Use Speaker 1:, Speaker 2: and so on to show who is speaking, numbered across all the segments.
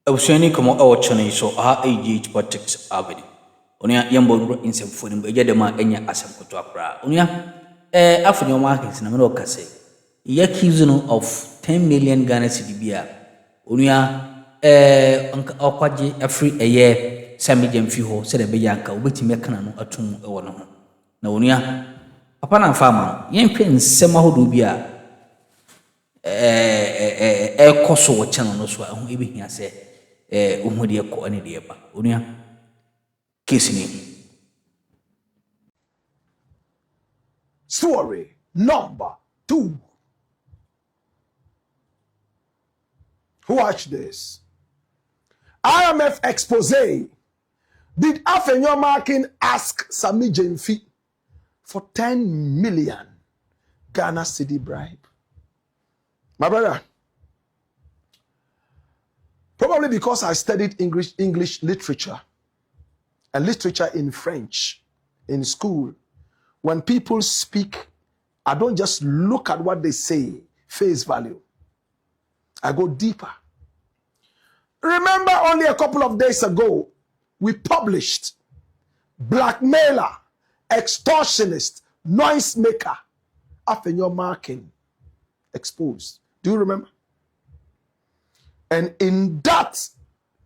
Speaker 1: Abusweni komo awachane so AG politics avenue. Onia yambo insem foni mbeje dema enya asem koto akra. Onia Afenyo Markin na me no kase. He accused of 10 million Ghana cedi bia. Onia okwaje every a year Sammy Gyamfi ho se de be yanka obetimi kana no atum ewo no ho. Na onia papa na fama yemhwe nsem ahodo bia koso wo channel no so ahu ebehia se umudi ko ani de ba onia case ni.
Speaker 2: Story number 2. Watch this. IMF expose. Did Afenyo Markin ask Sammy Gyamfi for 10 million Ghana cedi bribe? My brother, probably because I studied English literature and literature in French in school, when people speak, I don't just look at what they say, face value. I go deeper. Remember only a couple of days ago, we published blackmailer, extortionist, noise maker, Afenyo Markin exposed. Do you remember? And in that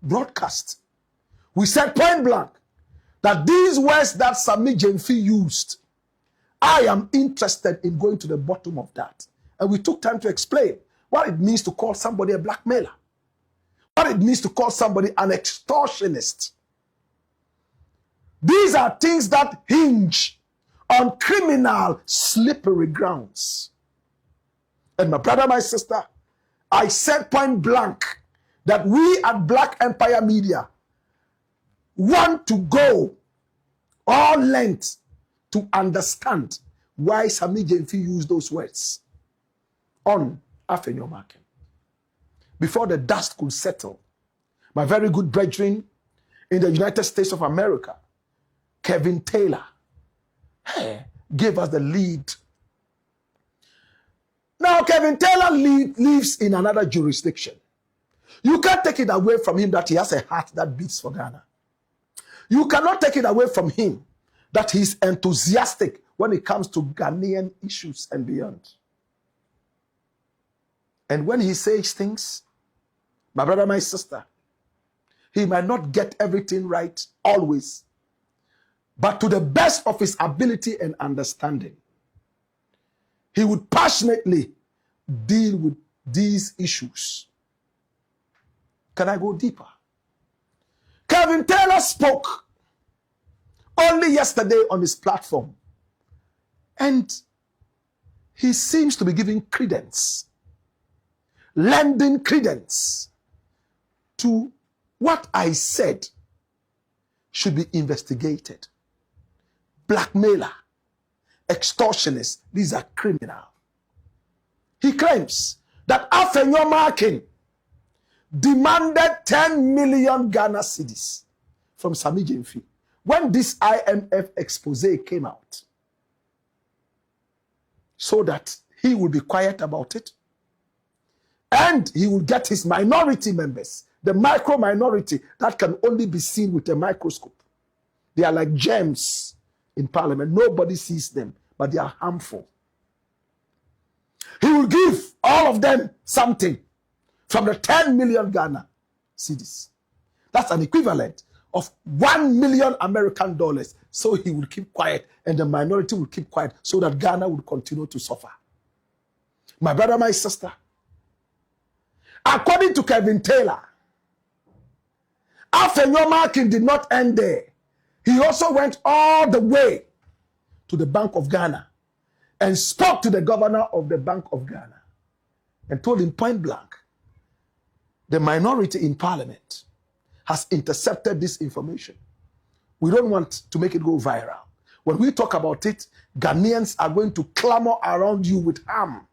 Speaker 2: broadcast, we said point blank that these words that Sammy Gyamfi used, I am interested in going to the bottom of that. And we took time to explain what it means to call somebody a blackmailer, what it means to call somebody an extortionist. These are things that hinge on criminal slippery grounds. And my brother, my sister, I said point blank that we at Black Empire Media want to go all length to understand why Sammy Gyamfi used those words on Afenyo Markin. Before the dust could settle, my very good brethren in the United States of America, Kevin Taylor, gave us the lead. Now, Kevin Taylor lives in another jurisdiction. You can't take it away from him that he has a heart that beats for Ghana. You cannot take it away from him that he's enthusiastic when it comes to Ghanaian issues and beyond. And when he says things, my brother, my sister, he might not get everything right always, but to the best of his ability and understanding, he would passionately deal with these issues. Can I go deeper? Kevin Taylor spoke only yesterday on his platform, and he seems to be giving credence, lending credence to what I said should be investigated. Blackmailer, extortionists, these are criminal. He claims that Afenyo Markin demanded 10 million Ghana cedis from Sammy Gyamfi when this IMF expose came out, so that he will be quiet about it and he will get his minority members, the micro minority that can only be seen with a microscope. They are like gems in parliament. Nobody sees them, but they are harmful. He will give all of them something from the 10 million Ghana cedis. That's an equivalent of $1 million American dollars. So he will keep quiet and the minority will keep quiet so that Ghana will continue to suffer. My brother, my sister, according to Kevin Taylor, Afenyo Markin did not end there. He also went all the way to the Bank of Ghana and spoke to the governor of the Bank of Ghana and told him point blank, the minority in parliament has intercepted this information. We don't want to make it go viral. When we talk about it, Ghanaians are going to clamor around you with harm.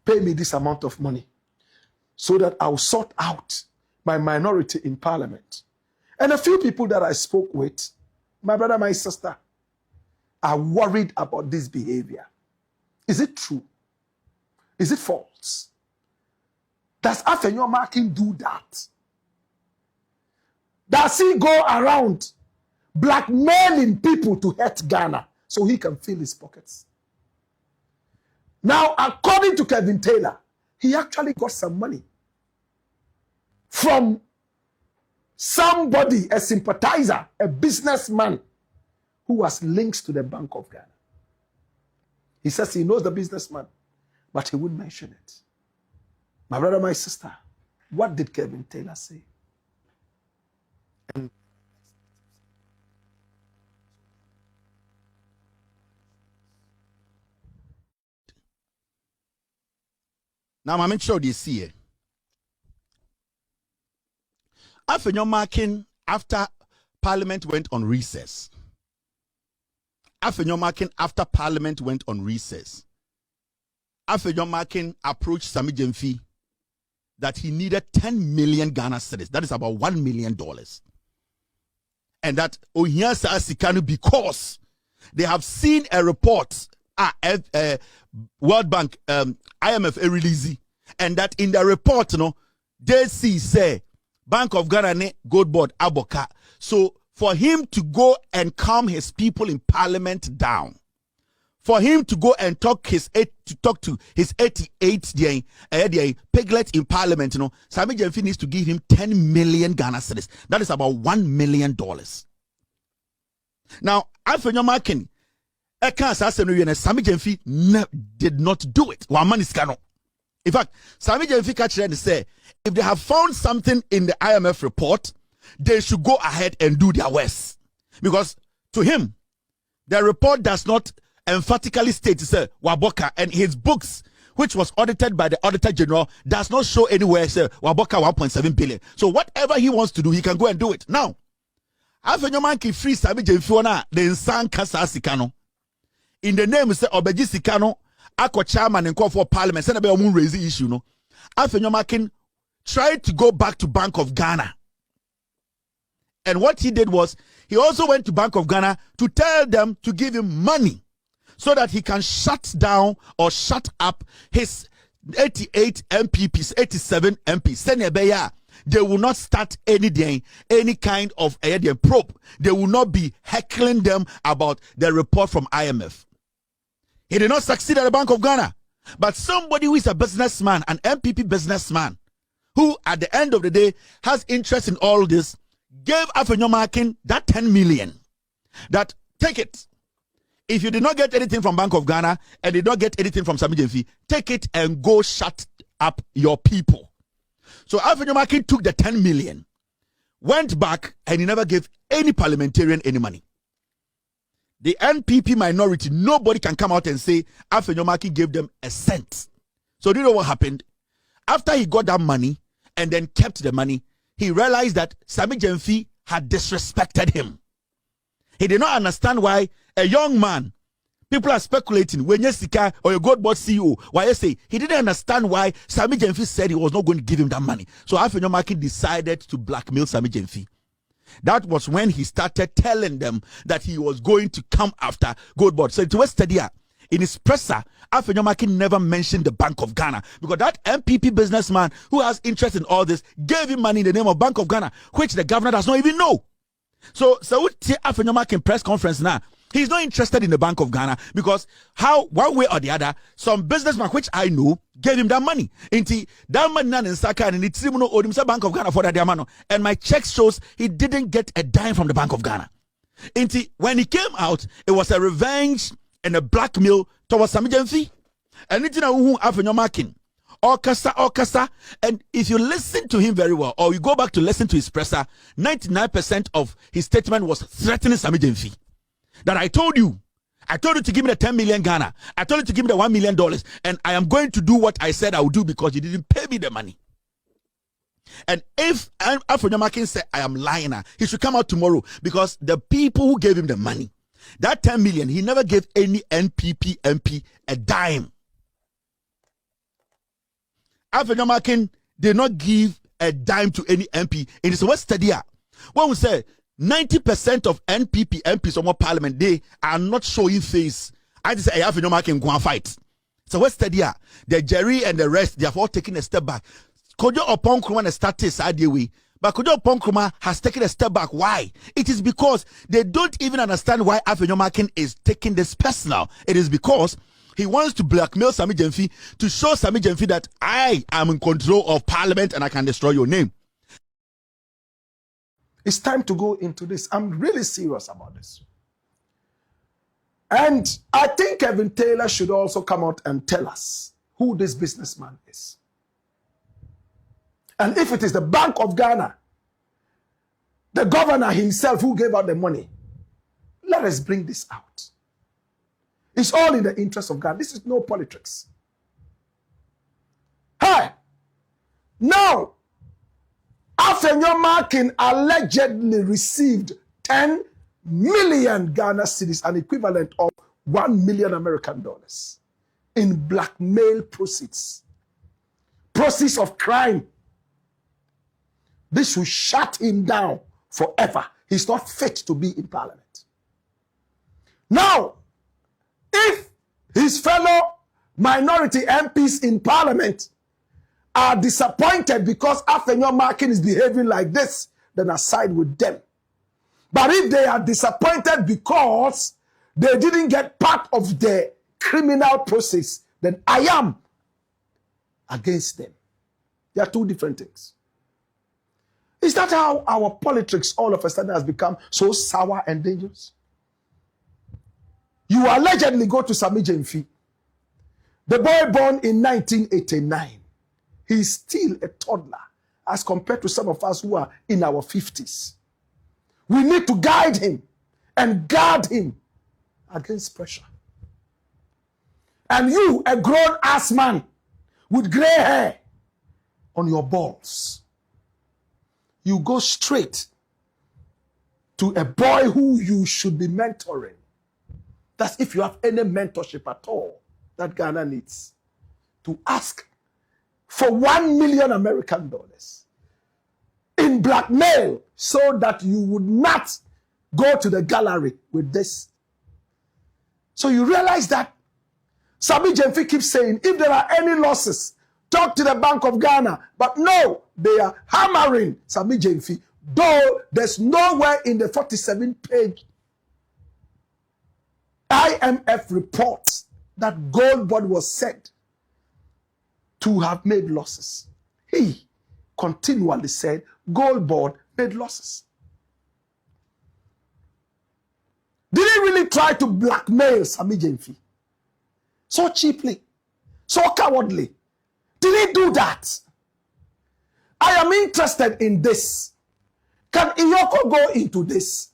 Speaker 2: Pay me this amount of money so that I'll sort out my minority in parliament. And a few people that I spoke with, my brother, my sister, are worried about this behavior. Is it true? Is it false? Does Afenyo Markin do that? Does he go around blackmailing people to hurt Ghana so he can fill his pockets? Now, according to Kevin Taylor, he actually got some money from somebody, a sympathizer, a businessman who has links to the Bank of Ghana. He says he knows the businessman, but he wouldn't mention it. My brother, my sister, what did Kevin Taylor say?
Speaker 3: Now, I'm sure they see it. Afenyo Markin, after Parliament went on recess. Afenyo Markin, after Parliament went on recess. Afenyo Markin approached Sammy Gyamfi that he needed 10 million Ghana cedis. That is about $1 million. And that Ohiasa Sikanu, because they have seen a report, World Bank, IMF release, and that in the report, they say Bank of Ghana ne Gold Board Aboka. So for him to go and calm his people in Parliament down, for him to go and talk to his 88 piglet in Parliament, Sammy Gyamfi needs to give him 10 million Ghana cedis. That is about $1 million. Now, Afenyo Markin, Sammy Gyamfi did not do it. In fact, Sammy Gyamfi catch and say, if they have found something in the IMF report, they should go ahead and do their worst. Because to him, the report does not emphatically state, say, Waboka, and his books, which was audited by the Auditor General, does not show anywhere, say, Waboka 1.7 billion. So whatever he wants to do, he can go and do it. Now, Afenyo Markin free Sammy Gyamfi the Nsan Kasa Sikano. In the name, say, Obeji Sikano, Ako chairman and call for Parliament, send a raise the issue, no. Afenyo Markin tried to go back to Bank of Ghana. And what he did was, he also went to Bank of Ghana to tell them to give him money so that he can shut down or shut up his 88 MPPs, 87 MPs. They will not start any kind of probe. They will not be heckling them about the report from IMF. He did not succeed at the Bank of Ghana. But somebody who is a businessman, an MPP businessman, who at the end of the day has interest in all this, gave Afenyo Markin that 10 million. That, take it. If you did not get anything from Bank of Ghana and did not get anything from Sammy Gyamfi, take it and go shut up your people. So Afenyo Markin took the 10 million, went back, and he never gave any parliamentarian any money. The NPP minority, nobody can come out and say Afenyo Markin gave them a cent. So do you know what happened? After he got that money and then kept the money, he realized that Sammy Gyamfi had disrespected him. He did not understand why a young man, people are speculating, when you're Sika or your Gold Board CEO, why you say, he didn't understand why Sammy Gyamfi said he was not going to give him that money. So Afenyo Markin decided to blackmail Sammy Gyamfi. That was when he started telling them that he was going to come after Gold Board. So it was steady. In his presser, Afenyo Markin never mentioned the Bank of Ghana because that MPP businessman who has interest in all this gave him money in the name of Bank of Ghana, which the governor does not even know. So Afenyo Markin press conference now, he's not interested in the Bank of Ghana because how, one way or the other, some businessman which I know gave him that money. That money in Saka and it's Bank of Ghana for that diamano. And my check shows he didn't get a dime from the Bank of Ghana. When he came out, it was a revenge and a blackmail towards Sammy Gyamfi. And it's Afenyo Markin. Okasa. And if you listen to him very well, or you go back to listen to his presser, 99% of his statement was threatening Sammy Gyamfi. That I told you to give me the 10 million Ghana. I told you to give me the $1 million. And I am going to do what I said I would do because you didn't pay me the money. And if Afenyo Markin said I am lying, he should come out tomorrow because the people who gave him the money, that 10 million, he never gave any NPP MP a dime. Afenyo Markin did not give a dime to any MP. In this West Stadia, when we say 90% of NPP MPs on Parliament, they are not showing face. I just say Afenyo Markin go and fight. So West Stadia, the Jerry and the rest, they have all taken a step back. Kojo Oponkruma started side way. But Kojo Oponkruma has taken a step back. Why? It is because they don't even understand why Afenyo Markin is taking this personal. It is because he wants to blackmail Sammy Gyamfi to show Sammy Gyamfi that I am in control of parliament and I can destroy your name.
Speaker 2: It's time to go into this. I'm really serious about this. And I think Kevin Taylor should also come out and tell us who this businessman is. And if it is the Bank of Ghana, the governor himself who gave out the money, let us bring this out. It's all in the interest of Ghana. This is no politics. Hey, now, Afenyo Markin allegedly received 10 million Ghana cedis, an equivalent of $1 million American dollars, in blackmail proceeds. Proceeds of crime. This will shut him down forever. He's not fit to be in parliament. Now, if his fellow minority MPs in parliament are disappointed because Afenyo Markin is behaving like this, then I side with them. But if they are disappointed because they didn't get part of the criminal process, then I am against them. They are two different things. Is that how our politics all of a sudden has become so sour and dangerous? You allegedly go to Sammy Gyamfi, the boy born in 1989. He's still a toddler as compared to some of us who are in our 50s. We need to guide him and guard him against pressure. And you, a grown-ass man with gray hair on your balls, you go straight to a boy who you should be mentoring. That's if you have any mentorship at all that Ghana needs, to ask for $1 million American dollars in blackmail so that you would not go to the gallery with this. So you realize that Sammy Gyamfi keeps saying, if there are any losses, talk to the Bank of Ghana. But no, they are hammering Sammy Gyamfi, though there's nowhere in the 47-page IMF report that Gold Board was said to have made losses. He continually said Gold Board made losses. Did he really try to blackmail Sammy Gyamfi so cheaply, so cowardly? Did he do that? I am interested in this. Can Iyoko go into this?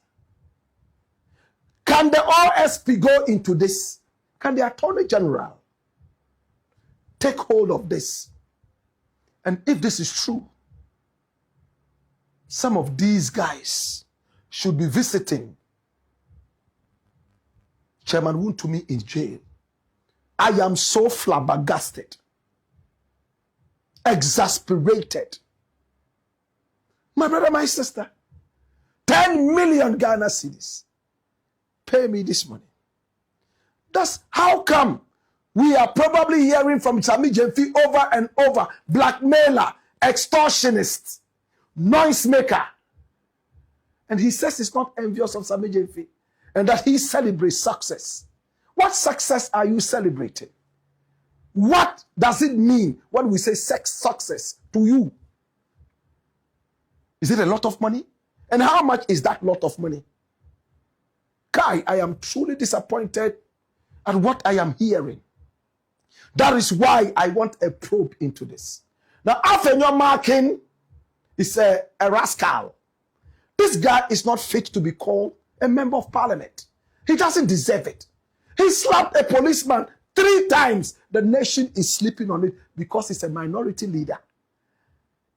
Speaker 2: Can the OSP go into this? Can the Attorney General take hold of this? And if this is true, some of these guys should be visiting Chairman Wontumi in jail. I am so flabbergasted, exasperated. My brother, my sister, 10 million Ghana cedis. Pay me this money. That's how come we are probably hearing from Sammy Gyamfi over and over, blackmailer, extortionist, noise maker. And he says he's not envious of Sammy Gyamfi and that he celebrates success. What success are you celebrating? What does it mean when we say success to you? Is it a lot of money? And how much is that lot of money? Kai, I am truly disappointed at what I am hearing. That is why I want a probe into this. Now, Afenyo Markin is a rascal. This guy is not fit to be called a member of parliament. He doesn't deserve it. He slapped a policeman 3 times. The nation is sleeping on it because he's a minority leader.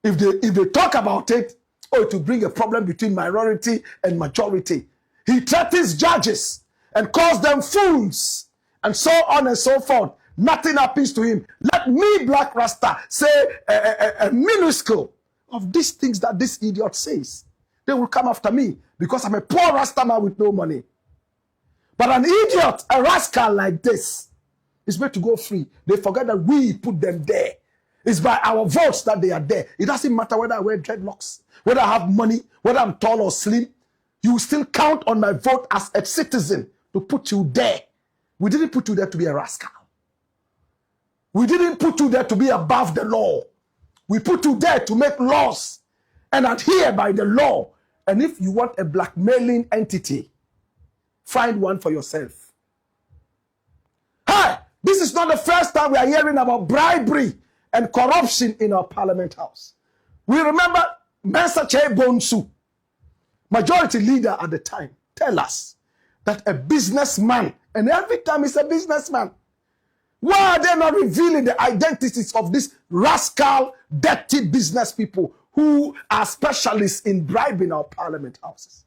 Speaker 2: If they talk about it, it will bring a problem between minority and majority. He threatens judges and calls them fools and so on and so forth. Nothing happens to him. Let me, Black Rasta, say a minuscule of these things that this idiot says. They will come after me because I'm a poor Rasta man with no money. But an idiot, a rascal like this, is meant to go free. They forget that we put them there. It's by our votes that they are there. It doesn't matter whether I wear dreadlocks, whether I have money, whether I'm tall or slim. You still count on my vote as a citizen to put you there. We didn't put you there to be a rascal. We didn't put you there to be above the law. We put you there to make laws and adhere by the law. And if you want a blackmailing entity, find one for yourself. Hi, this is not the first time we are hearing about bribery and corruption in our parliament house. We remember Mensa Che Bonsu, majority leader at the time, tell us that a businessman, and every time he's a businessman, why are they not revealing the identities of these rascal, dirty business people who are specialists in bribing our parliament houses?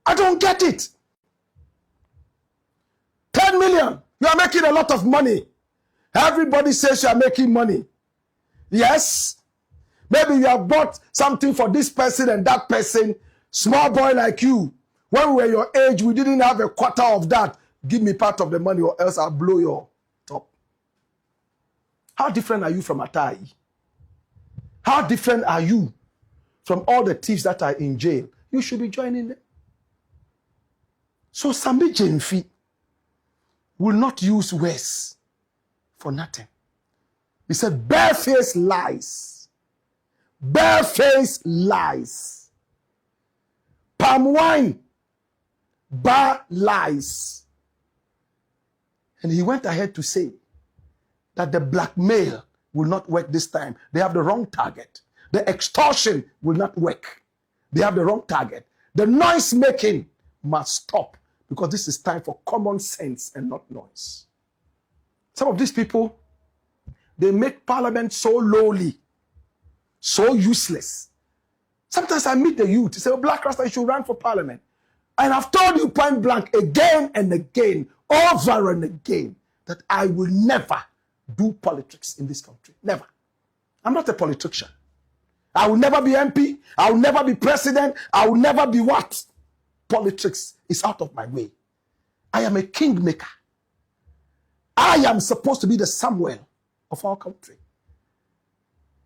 Speaker 2: I don't get it. 10 million. You are making a lot of money. Everybody says you are making money. Yes. Maybe you have bought something for this person and that person. Small boy like you. When we were your age, we didn't have a quarter of that. Give me part of the money or else I'll blow your top. How different are you from Atai? How different are you from all the thieves that are in jail? You should be joining them. So Sammy Gyamfi will not use words for nothing. He said barefaced lies. Barefaced lies. Palm wine. Bar lies. And he went ahead to say that the blackmail will not work this time. They have the wrong target. The extortion will not work. They have the wrong target. The noise making must stop because this is time for common sense and not noise. Some of these people, they make parliament so lowly, so useless. Sometimes I meet the youth, they say, oh, Black Rasta, you should run for parliament. And I've told you point blank again and again, over and again, that I will never do politics in this country. Never. I'm not a politician. I will never be MP. I will never be president. I will never be what? Politics is out of my way. I am a kingmaker. I am supposed to be the Samuel of our country.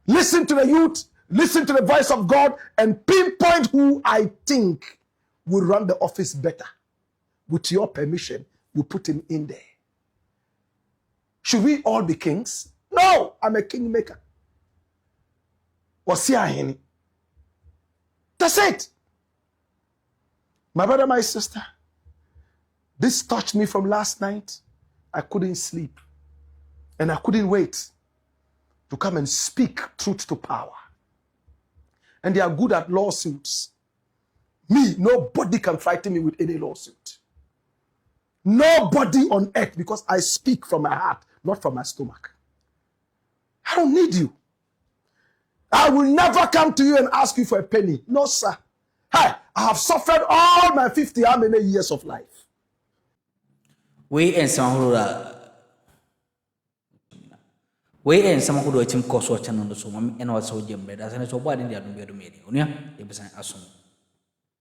Speaker 2: Listen to the youth, listen to the voice of God, and pinpoint who I think will run the office better. With your permission, you put him in there. Should we all be kings? No, I'm a kingmaker. That's it. My brother, my sister, this touched me from last night. I couldn't sleep. And I couldn't wait to come and speak truth to power. And they are good at lawsuits. Me, nobody can frighten me with any lawsuit. Nobody on earth, because I speak from my heart, not from my stomach. I don't need you. I will never come to you and ask you for a penny. No, sir. Hey, I have suffered all my 50 how many years of life.
Speaker 1: We and some who are chim course watching on the Zoom and also Jim, but as I saw body in the other meeting. Unia, it was an assume.